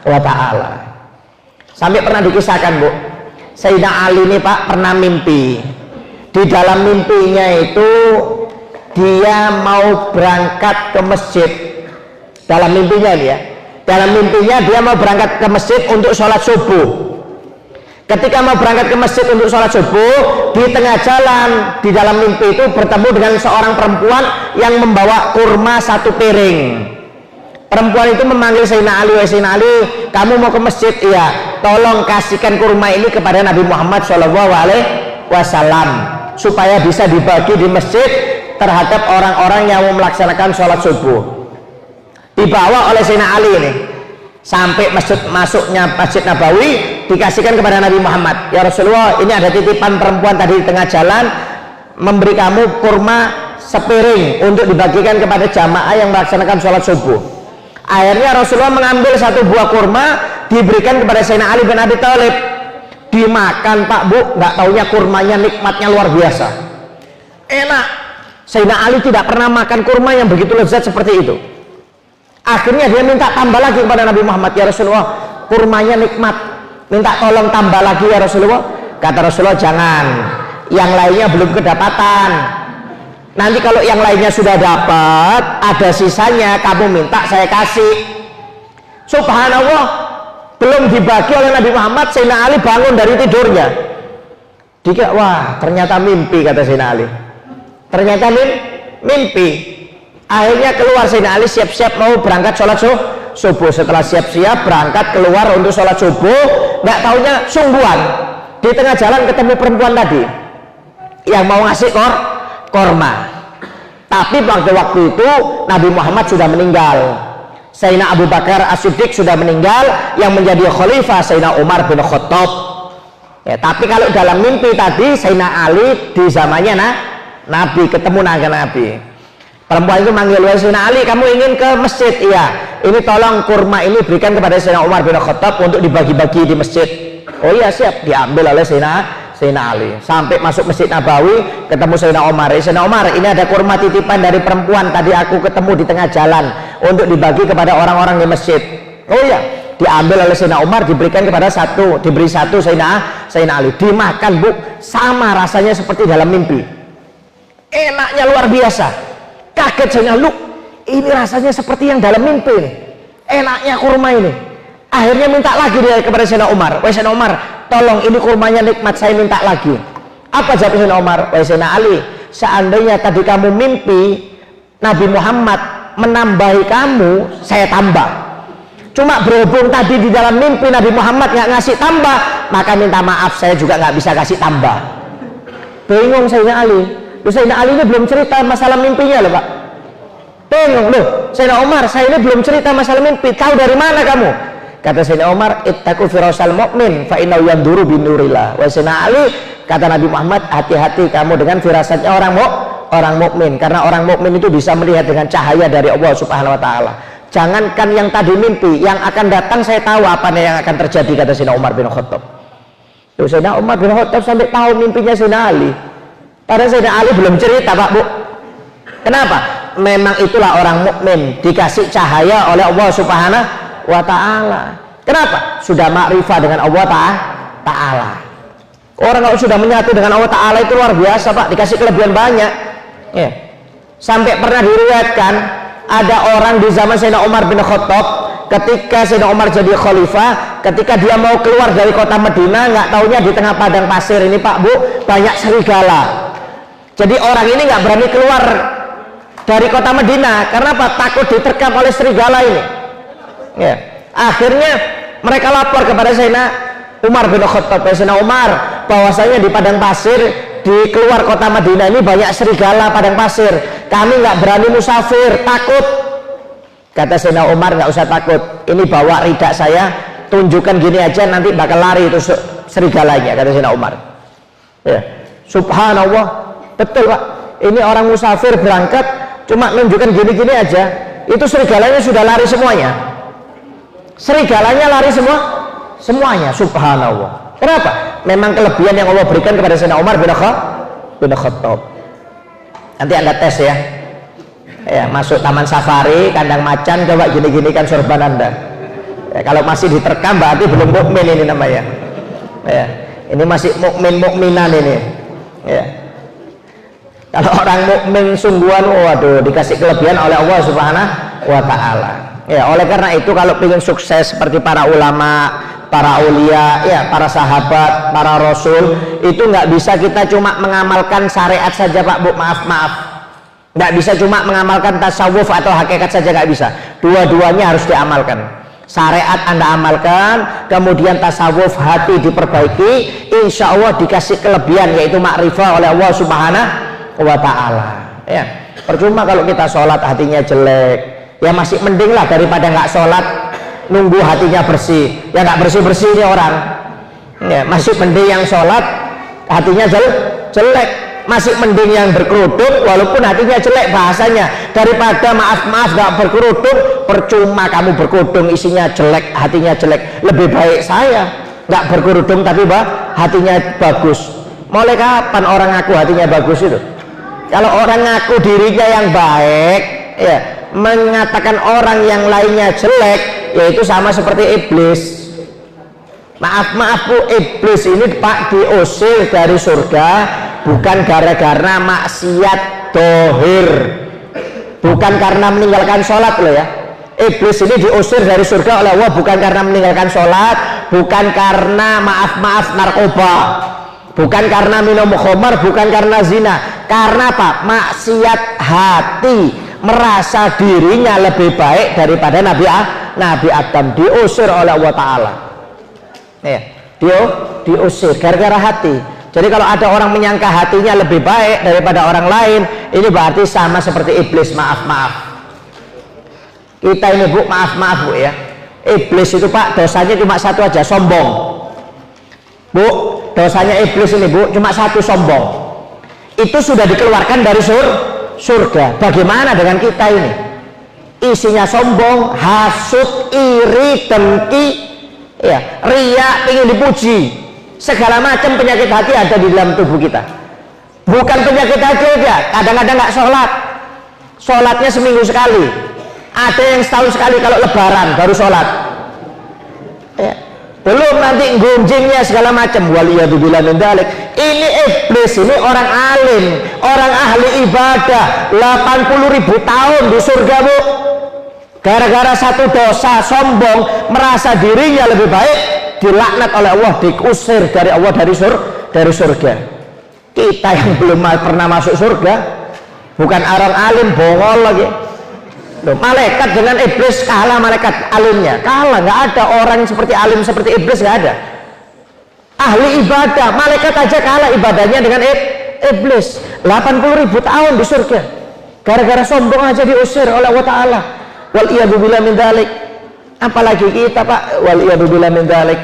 wa ta'ala. Sampai pernah dikisahkan, Bu, Sayyidina Ali ini Pak pernah mimpi. Di dalam mimpinya itu dia mau berangkat ke masjid. Dalam mimpinya ini ya, dalam mimpinya dia mau berangkat ke masjid untuk sholat subuh. Ketika mau berangkat ke masjid untuk sholat subuh, di tengah jalan di dalam mimpi itu bertemu dengan seorang perempuan yang membawa kurma 1 piring. Perempuan itu memanggil Sayyidina Ali, "Wahai Sayyidina Ali, kamu mau ke masjid?" "Iya." "Tolong kasihkan kurma ini kepada Nabi Muhammad SAW supaya bisa dibagi di masjid terhadap orang-orang yang mau melaksanakan sholat subuh." Dibawa oleh Sayyidina Ali ini sampai masuknya Masjid Nabawi, dikasihkan kepada Nabi Muhammad. "Ya Rasulullah, ini ada titipan perempuan tadi di tengah jalan memberi kamu kurma sepiring untuk dibagikan kepada jamaah yang melaksanakan sholat subuh." Akhirnya Rasulullah mengambil 1 buah kurma, diberikan kepada Sayyidina Ali bin Abi Thalib. Dimakan Pak Bu, nggak taunya kurmanya nikmatnya luar biasa, enak. Sayyidina Ali tidak pernah makan kurma yang begitu lezat seperti itu. Akhirnya dia minta tambah lagi kepada Nabi Muhammad, "Ya Rasulullah, kurmanya nikmat, minta tolong tambah lagi ya Rasulullah." Kata Rasulullah, "Jangan, yang lainnya belum kedapatan. Nanti kalau yang lainnya sudah dapat, ada sisanya, kamu minta saya kasih." Subhanallah, belum dibagi oleh Nabi Muhammad, Sayyidina Ali bangun dari tidurnya. Dikira, wah ternyata mimpi, kata Sayyidina Ali. Ternyata mimpi. Akhirnya keluar Sayyidina Ali, siap-siap mau berangkat sholat subuh. Setelah siap-siap berangkat keluar untuk sholat subuh, nggak taunya sungguhan di tengah jalan ketemu perempuan tadi yang mau ngasih korma. Tapi pada waktu itu Nabi Muhammad sudah meninggal, Sayyidina Abu Bakar As-Siddiq sudah meninggal, yang menjadi khalifah Sayyidina Umar bin Khattab. Ya, tapi kalau dalam mimpi tadi Sayyidina Ali di zamannya Nabi, ketemu Nabi. Perempuan itu manggil, "Wahai Sayyidina Ali, kamu ingin ke masjid?" "Iya." "Ini tolong kurma ini berikan kepada Sayyidina Umar bin Khattab untuk dibagi-bagi di masjid." "Oh iya siap." Diambil oleh Sayyidina Ali. Sampai masuk Masjid Nabawi, ketemu Sayyidina Umar. "Sayyidina Umar, ini ada kurma titipan dari perempuan tadi aku ketemu di tengah jalan untuk dibagi kepada orang-orang di masjid." "Oh iya." Diambil oleh Sayyidina Umar, diberikan kepada diberi satu Sayyidina Ali. Dimakan Bu, sama rasanya seperti dalam mimpi, enaknya luar biasa. Kaget Sayyidina Ali, ini rasanya seperti yang dalam mimpi nih, enaknya kurma ini. Akhirnya minta lagi dia kepada Sayyidina Umar, "Wahai Sayyidina Umar, tolong ini kurmanya nikmat, saya minta lagi." Apa jawab Sayyidina Umar? "Wahai Sayyidina Ali, seandainya tadi kamu mimpi Nabi Muhammad menambahi kamu, saya tambah. Cuma berhubung tadi di dalam mimpi Nabi Muhammad nggak ngasih tambah, maka minta maaf, saya juga nggak bisa kasih tambah." Bingung Sayyidina Ali. Sayyidina Ali ini belum cerita masalah mimpinya loh Pak. Bingung loh, Sayyidina Umar, saya ini belum cerita masalah mimpi, tahu dari mana kamu? Kata Sayyidina Umar, "Ittaqu firasal mu'min fa innahu yanduru binurillah." Wa Sayyidina Ali, kata Nabi Muhammad, hati-hati kamu dengan firasatnya orang mukmin, karena orang mukmin itu bisa melihat dengan cahaya dari Allah Subhanahu wa taala. Jangankan yang tadi mimpi, yang akan datang saya tahu apa yang akan terjadi, kata Sayyidina Umar bin Khattab. Tuh, Sayyidina Umar bin Khattab sampai tahu mimpinya Sayyidina Ali. Padahal Sayyidina Ali belum cerita Pak Bu. Kenapa? Memang itulah orang mukmin, dikasih cahaya oleh Allah Subhanahu wa taala. Kenapa? Sudah makrifah dengan Allah taala. Orang kalau sudah menyatu dengan Allah taala itu luar biasa Pak, dikasih kelebihan banyak. Ya. Sampai pernah diriwayatkan ada orang di zaman Sayyidina Umar bin Khattab, ketika Sayyidina Umar jadi khalifah, ketika dia mau keluar dari kota Madinah, nggak taunya di tengah padang pasir ini Pak Bu, banyak serigala. Jadi orang ini nggak berani keluar dari kota Madinah, karena apa? Takut diterkam oleh serigala ini. Ya. Akhirnya mereka lapor kepada Sayyidina Umar bin Khattab, Sayyidina Umar, bahwasanya di padang pasir di keluar kota Madinah ini banyak serigala padang pasir, kami nggak berani musafir, takut. Kata Sayyidina Umar, nggak usah takut, ini bawa ridak saya, tunjukkan gini aja, nanti bakal lari itu serigalanya, kata Sayyidina Umar. Ya. Subhanallah, betul Pak, ini orang musafir berangkat cuma nunjukkan gini-gini aja, itu serigalanya sudah lari semuanya. Serigalanya lari semuanya. Subhanallah. Kenapa? Memang kelebihan yang Allah berikan kepada Sayyidina Umar bin Khattab. Nanti Anda tes ya. Ya, masuk taman safari, kandang macan, coba gini-gini kan sorban Anda. Ya, kalau masih diterkam berarti belum mukmin ini namanya. Ya, ini masih mukminan ini. Ya. Kalau orang mukmin sungguhan, waduh, dikasih kelebihan oleh Allah Subhanahu wa taala. Ya, oleh karena itu kalau ingin sukses seperti para ulama, para aulia, ya, para sahabat, para rasul, itu nggak bisa kita cuma mengamalkan syariat saja, Pak Bu, maaf. Nggak bisa cuma mengamalkan tasawuf atau hakikat saja, nggak bisa. Dua-duanya harus diamalkan. Syariat Anda amalkan, kemudian tasawuf hati diperbaiki, insya Allah dikasih kelebihan yaitu makrifah oleh Allah Subhanahu wa ta'ala. Ya, percuma kalau kita sholat hatinya jelek, ya masih mending lah daripada nggak sholat nunggu hatinya bersih. Ya nggak bersih ini orang. Ya, masih mending yang sholat hatinya jelek, masih mending yang berkerudung walaupun hatinya jelek bahasanya, daripada maaf nggak berkerudung. Percuma kamu berkerudung isinya jelek, hatinya jelek. Lebih baik saya nggak berkerudung tapi hatinya bagus. Mulai kapan orang ngaku hatinya bagus itu? Kalau orang ngaku dirinya yang baik, ya, mengatakan orang yang lainnya jelek, yaitu sama seperti iblis. Maaf Bu, iblis ini Pak diusir dari surga bukan gara-gara maksiat dohir, bukan karena meninggalkan sholat loh ya. Iblis ini diusir dari surga oleh Allah bukan karena meninggalkan sholat, bukan karena maaf narkoba, bukan karena minum khamar, bukan karena zina. Karena apa? Maksiat hati, merasa dirinya lebih baik daripada Nabi Adam, diusir oleh Allah Ta'ala. Ya, diusir gara-gara hati. Jadi kalau ada orang menyangka hatinya lebih baik daripada orang lain, ini berarti sama seperti iblis. Maaf. Kita ini Bu, maaf Bu ya. Iblis itu Pak dosanya cuma satu aja, sombong. Bu, dosanya iblis ini Bu cuma satu, sombong. Itu sudah dikeluarkan dari surga. Bagaimana dengan kita ini? Isinya sombong, hasut, iri, dengki, ya, riya, ingin dipuji, segala macam penyakit hati ada di dalam tubuh kita. Bukan penyakit hati aja, kadang-kadang nggak sholatnya seminggu sekali, ada yang setahun sekali, kalau lebaran baru sholat, ya. Belum nanti gunjingnya segala macam. Waliyadzubillah min dzalik. Ini iblis, ini orang alim, orang ahli ibadah, 80.000 tahun di surga Bu, gara-gara satu dosa, sombong, merasa dirinya lebih baik, dilaknat oleh Allah, diusir dari Allah, dari surga. Kita yang belum pernah masuk surga, bukan orang alim, bongol lagi. Loh, malaikat dengan iblis kalah, malaikat alimnya kalah. Nggak ada orang seperti alim seperti iblis, nggak ada. Ahli ibadah, malaikat aja kalah ibadahnya dengan iblis. 80.000 tahun di surga, gara-gara sombong aja diusir oleh Allah Ta'ala. Waliyadzubillah min dzalik. Apalagi kita Pak, waliyadzubillah min dzalik.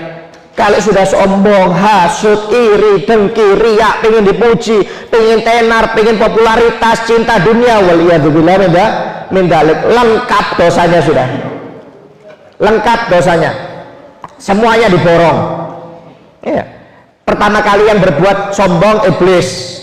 Kalau sudah sombong, hasut, iri, dengki, riak, pengen dipuji, pengen tenar, pengen popularitas, cinta dunia, waliyadzubillah min dzalik, lengkap dosanya sudah. Lengkap dosanya. Semuanya diborong. Ya. Pertama kali yang berbuat sombong iblis.